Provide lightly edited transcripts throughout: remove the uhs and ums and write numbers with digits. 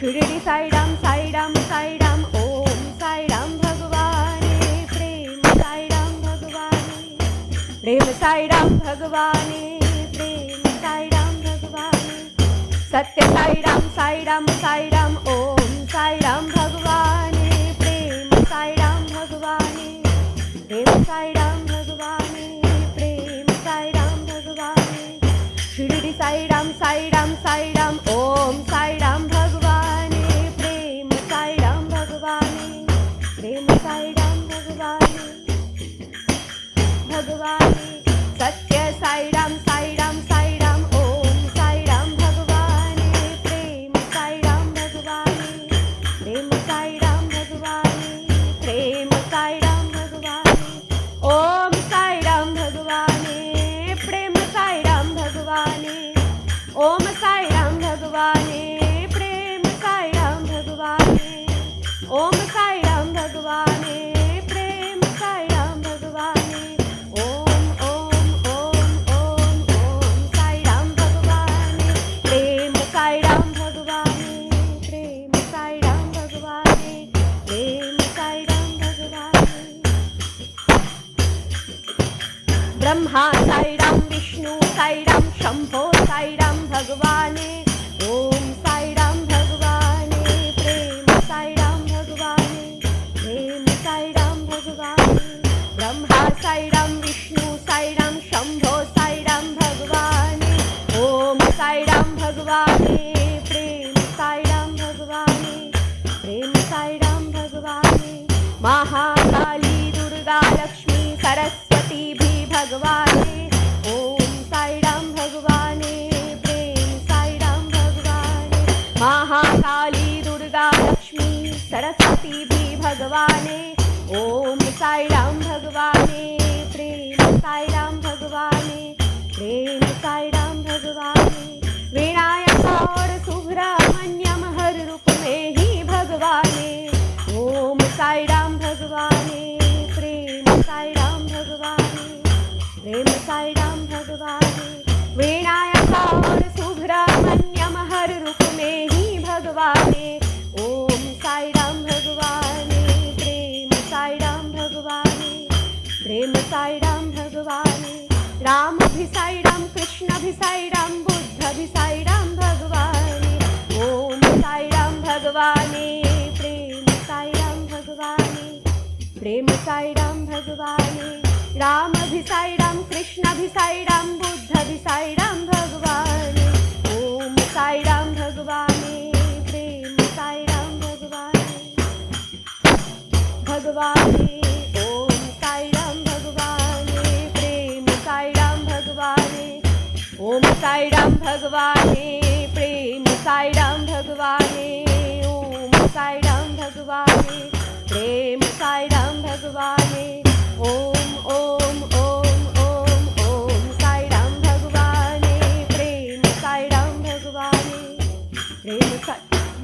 शिरडी साईराम साईराम साईराम ओम साईराम भगवाने प्रेम साईराम भगवाने प्रेम साईराम भगवाने प्रेम साईराम भगवाने सत्य साईराम साईराम साईराम ओम साईराम भगवाने प्रेम साईराम भगवाने प्रेम साईराम भगवाने प्रेम साईराम भगवाने शिरडी साईराम साईराम साईराम ओम साईराम भगवाने प्रेम साईराम भगवाने प्रेम साईराम भगवाने भगवाने सत्य साईराम साईराम साईराम ओम साईराम भगवाने प्रेम साईराम भगवाने प्रेम साईराम भगवाने प्रेम साईराम भगवाने ओम साईराम भगवाने प्रेम साईराम भगवाने ओम साईराम भगवाने प्रेम साईराम भगवाने ओम साईराम भगवाने प्रेम साईराम भगवाने ओम ओम ओम ओम ओम साईराम भगवाने प्रेम साईराम भगवाने प्रेम साईराम भगवाने प्रेम साईराम भगवाने ब्रह्मा साईराम विष्णु साईराम शंभो साईराम भगवाने ओम साईराम भगवाने प्रेम साईराम भगवाने प्रेम साईराम भगवाने ब्रह्मा साईराम विष्णु साईराम शंभो साईराम भगवाने ओम साईराम भगवाने प्रेम साईराम भगवाने प्रेम साईराम भगवाने महाकाली दुर्गा लक्ष्मी सरस्वती भी भगवाने ओम साईराम भगवाने प्रेम साईराम भगवाने महाकाली दुर्गा लक्ष्मी सरस्वती भी भगवाने ओम साईराम भगवाने प्रेम साईराम भगवाने प्रेम साईराम भगवाने विनायक और सुब्रह्मण्यम हर रूप में ही भगवाने ओम साईराम भगवाने प्रेम साईराम भगवाने प्रेम साईराम भगवाने विनायक और सुब्रह्मण्यम हर रूप में ही भगवाने ओम साईराम भगवाने प्रेम साईराम भगवाने प्रेम साईराम भगवाने राम भी साईराम कृष्ण भी साईराम बुद्ध भी साईराम भगवाने ओम साईराम भगवाने प्रेम साईराम भगवाने प्रेम साईराम भगवाने राम भी साईराम कृष्ण भी साईराम बुद्ध भी साईराम भगवाने ओम साईराम भगवाने प्रेम साईराम भगवाने भगवाने ओम साईराम भगवाने प्रेम साईराम भगवाने ओम साईराम भगवाने प्रेम साईराम भगवाने ओम साईराम भगवाने प्रेम साईराम भगवाने ओम ओम ओम ओम ओम साईराम भगवाने प्रेम साईराम भगवाने प्रेम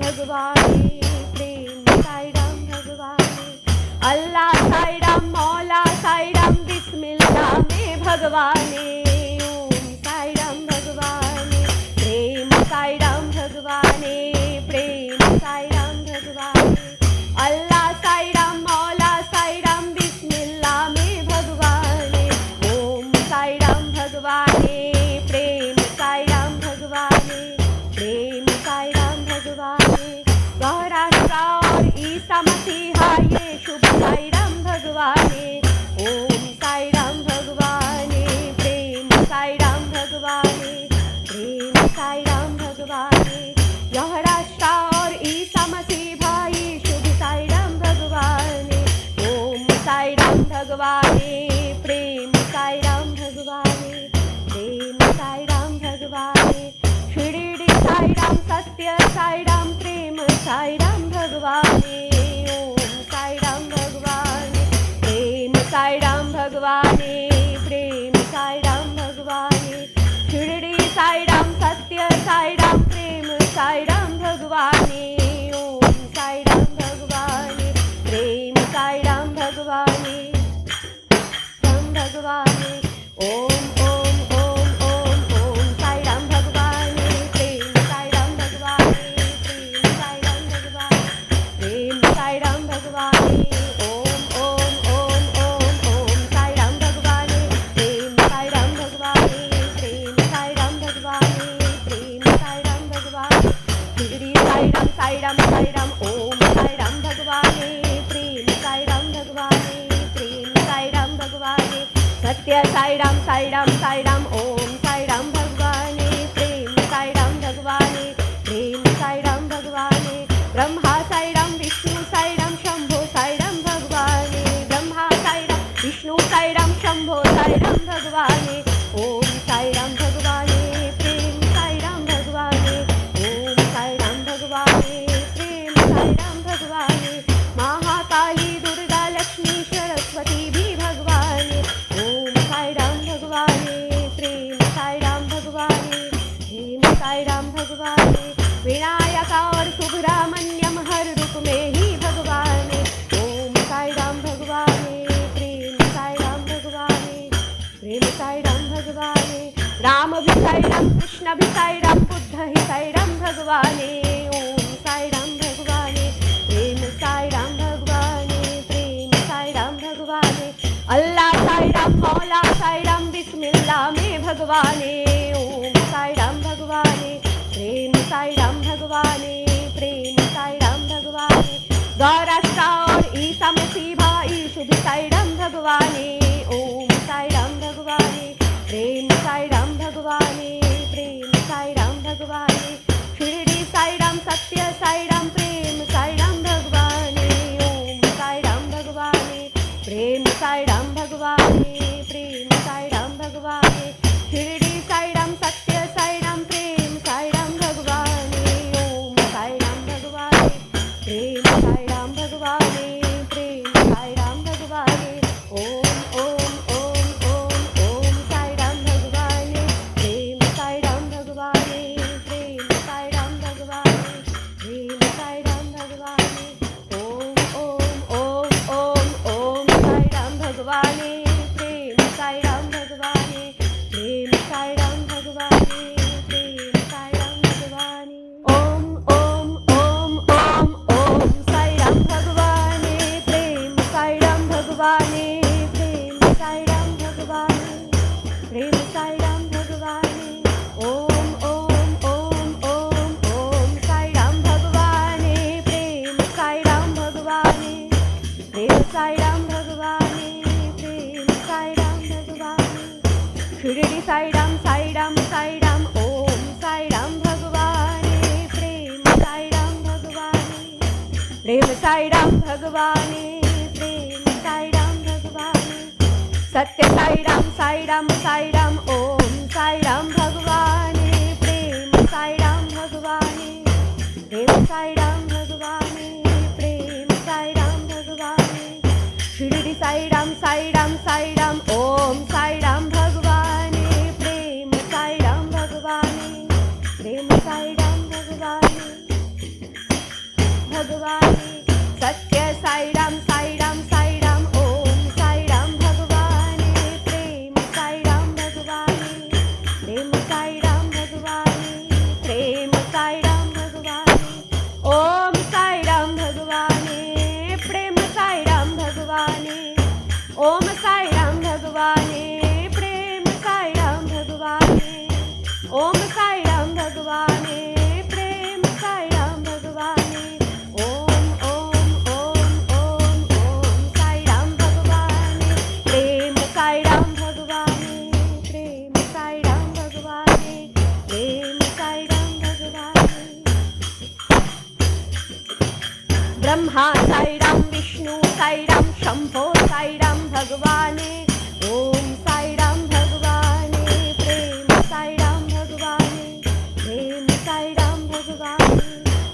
भगवाने प्रेम साईराम भगवाने अल्लाह साईराम मौला साईराम बिस्मिल्लाह में भगवाने ओम साईराम भगवाने प्रेम साईराम भगवाने प्रेम साईराम भगवाने अल्लाह साईराम मौला साईराम बिस्मिल्लाह में भगवाने ओम साईराम भगवाने प्रेम साईराम भगवाने प्रेम साईराम भगवाने गौराष्ट्र और ईसा मसीहा ये शुभ साईराम भगवाने ओम साईराम भगवाने प्रेम साईराम भगवाने प्रेम साईराम भगवाने गौराष्ट्र और ईसा मसीहा ये शुभ साईराम भगवाने ओम साईराम भगवाने प्रेम साईराम भगवाने प्रेम साईराम भगवाने शिरडी साईराम सत्य साईराम प्रेम साईराम भगवाने ओम साईराम भगवाने प्रेम साईराम भगवाने प्रेम साईराम भगवाने शिरडी साईराम सत्य साईराम प्रेम साईराम भगवाने ओम साईराम भगवाने प्रेम साईराम भगवाने राम भगवाने ओम ओम ओम ओम ओम साईराम भगवाने प्रेम साईराम भगवाने प्रेम साईराम शिरडी साईराम साईराम साईराम ओम साईराम भगवाने प्रेम साईराम भगवाने प्रेम साईराम भगवाने सत्य साईराम साईराम साईराम ओम साईराम भगवाने प्रेम साईराम भगवाने प्रेम साईराम भगवाने ब्रह्मा साईराम विष्णु साईराम शंभो साईराम भगवाने ब्रह्मा साईराम विष्णु साईराम शंभो साईराम भगवाने ओम साईराम भगवाने प्रेम साईराम भगवाने ओम साईराम भगवाने प्रेम साईराम भगवाने महाकाली दुर्गा लक्ष्मी सरस्वती भी भगवाने ओम साईराम भगवाने प्रेम साईराम भगवाने प्रेम साईराम भगवाने विनायका और सुब्रमण्यम हर रूप में ही भगवाने ओम साईराम भगवाने प्रेम साईराम भगवाने प्रेम साईराम भगवाने राम भी साईराम कृष्ण भी साईराम बुद्ध ही साईराम भगवाने ओम साईराम भगवाने प्रेम साईराम भगवाने प्रेम साईराम भगवाने अल्लाह साईराम मौला साईराम बिस्मिल्लाह में भगवाने ओम साईराम भगवाने प्रेम साईराम भगवाने प्रेम साईराम भगवाने गौरस्ता और ईसा मसीह भाई शुभ साईराम भगवाने ओम साईराम भगवाने प्रेम साईराम भगवाने प्रेम साईराम भगवाने शिरडी साईराम सत्य साईराम प्रेम साईराम भगवाने ओम साईराम भगवाने प्रेम साईराम भगवाने प्रेम साईराम भगवाने शिरडी साईराम सत्य साईराम प्रेम साईराम भगवाने ओम साईराम भगवाने प्रेम साईराम भगवाने प्रेम साईराम भगवाने ओम ओम ओम ओम ओम साईराम भगवाने प्रेम साईराम भगवाने प्रेम साईराम भगवाने प्रेम साईराम भगवाने ओम ओम ओम ओम ओम साईराम भगवाने प्रेम साईराम भगवाने प्रेम साईराम भगवाने प्रेम साईराम भगवाने ओम ओम ओम ओम ओम साईराम भगवाने प्रेम साईराम भगवाने प्रेम साईराम भगवाने प्रेम साईराम भगवाने ओम ओम ओम ओम ओम साईराम भगवाने प्रेम साईराम भगवाने प्रेम साईराम भगवाने प्रेम साईराम भगवाने शिरडी साईराम साईराम साईराम ओम साईराम भगवाने प्रेम साईराम भगवाने प्रेम साईराम भगवाने प्रेम साईराम भगवाने सत्य साईराम साईराम साईराम ओम साईराम भगवाने प्रेम साईराम भगवाने प्रेम साईराम भगवाने प्रेम साईराम भगवाने शिरडी साईराम साईराम साईराम ओम साईराम भगवाने प्रेम साईराम भगवाने प्रेम साईराम भगवाने भगवाने सत्य साईराम साईराम साईराम ओम साईराम भगवाने प्रेम साईराम भगवाने प्रेम साईराम भगवाने प्रेम साईराम भगवाने ओम साईराम भगवाने प्रेम साईराम भगवाने ओम साईराम भगवाने प्रेम साईराम भगवाने ओम साईराम भगवाने प्रेम साईराम भगवाने ओम ओम ओम ओम ओम साईराम भगवाने प्रेम साईराम भगवाने प्रेम साईराम भगवाने प्रेम साईराम भगवाने ब्रह्मा साईराम विष्णु साईराम शंभो साईराम भगवाने ओम साईराम भगवाने प्रेम साईराम भगवाने प्रेम साईराम भगवाने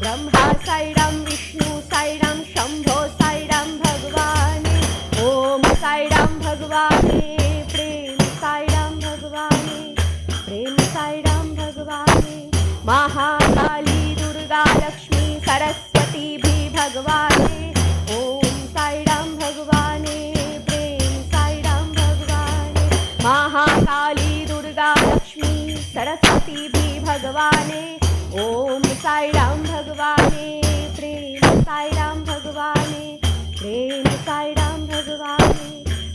ब्रह्मा साईराम विष्णु साईराम शंभो साईराम भगवाने ओम साईराम भगवाने प्रेम साईराम भगवाने प्रेम साईराम भगवाने महाकाली दुर्गा लक्ष्मी सरस्वती भी भगवाने ओम साईराम भगवाने प्रेम साईराम भगवाने महाकाली दुर्गा लक्ष्मी सरस्वती भी भगवाने ओम साईराम भगवाने प्रेम साईराम भगवाने प्रेम साईराम भगवाने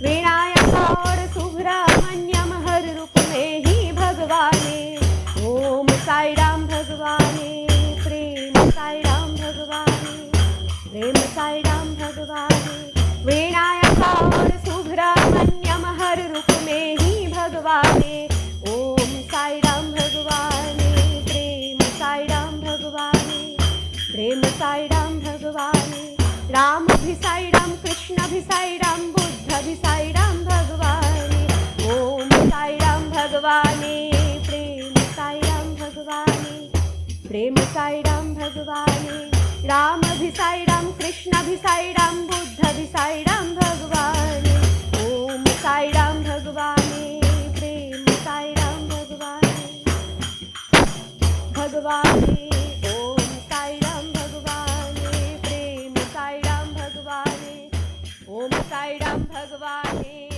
विनायक और सुब्रमण्यम हर रूप में ही भगवाने ओम साईराम भगवाने प्रेम साईराम भगवाने प्रेम साईराम भगवाने विनायक और सुब्रह्मण्यम हर रूप में ही भगवाने ओम साईराम भगवाने प्रेम साईराम भगवाने प्रेम साईराम भगवाने राम भी साईराम कृष्ण भी साईराम बुद्ध भी साईराम भगवाने ओम साईराम भगवाने प्रेम साईराम भगवाने प्रेम साईराम भगवाने राम भी साईराम कृष्ण भी साईराम बुद्ध भी साईराम भगवाने ओम साईराम भगवाने प्रेम साईराम भगवाने भगवाने ओम साईराम भगवाने प्रेम साईराम भगवाने ओम साईराम भगवाने